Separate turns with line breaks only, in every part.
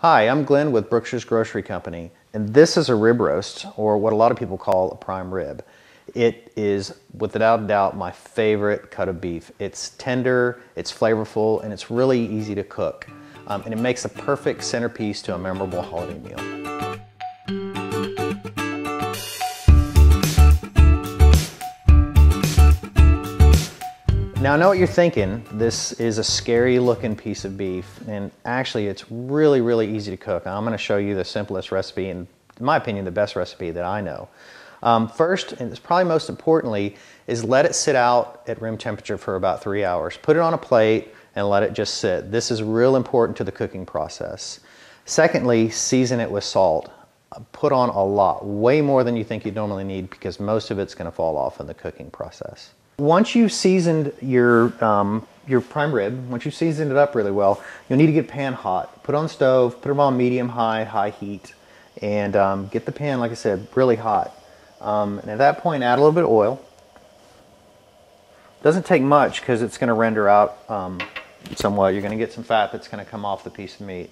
Hi, I'm Glenn with Brookshire's Grocery Company, and this is a rib roast, or what a lot of people call a prime rib. It is, without a doubt, my favorite cut of beef. It's tender, it's flavorful, and it's really easy to cook. And it makes a perfect centerpiece to a memorable holiday meal. Now I know what you're thinking. This is a scary looking piece of beef, and actually it's really easy to cook. I'm going to show you the simplest recipe, and in my opinion the best recipe that I know. First, and it's probably most importantly, is let it sit out at room temperature for about 3 hours. Put it on a plate and let it just sit. This is real important to the cooking process. Secondly, season it with salt. Put on a lot, way more than you think you'd normally need, because most of it's going to fall off in the cooking process. Once you've seasoned your prime rib, once you've seasoned it up really well, you'll need to get a pan hot. Put it on the stove, put it on medium-high heat, and get the pan, like I said, really hot. And at that point, add a little bit of oil. Doesn't take much because it's going to render out somewhat. You're going to get some fat that's going to come off the piece of meat.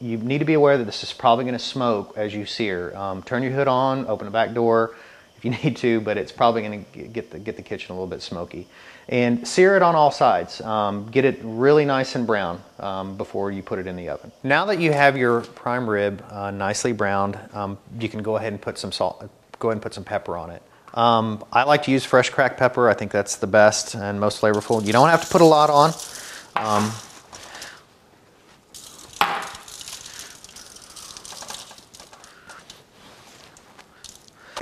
You need to be aware that this is probably going to smoke as you sear. Turn your hood on, open the back door if you need to, but it's probably going to get the kitchen a little bit smoky. And sear it on all sides. Get it really nice and brown before you put it in the oven. Now that you have your prime rib nicely browned, you can go ahead and put some salt. Go ahead and put some pepper on it. I like to use fresh cracked pepper. I think that's the best and most flavorful. You don't have to put a lot on.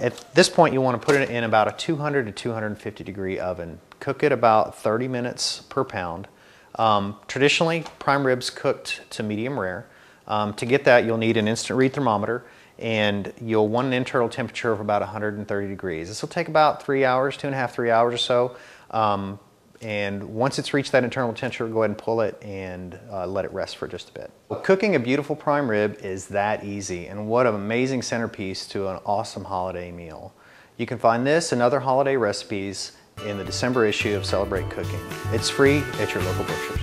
At this point, you want to put it in about a 200 to 250 degree oven. Cook it about 30 minutes per pound. Traditionally, prime ribs cooked to medium rare. To get that, you'll need an instant read thermometer, and you'll want an internal temperature of about 130 degrees. This will take about 3 hours, 2.5, 3 hours or so. And once it's reached that internal temperature, go ahead and pull it and let it rest for just a bit. Cooking a beautiful prime rib is that easy, and what an amazing centerpiece to an awesome holiday meal. You can find this and other holiday recipes in the December issue of Celebrate Cooking. It's free at your local butchers.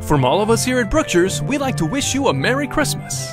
From all of us here at Brookshire's, we'd like to wish you a Merry Christmas.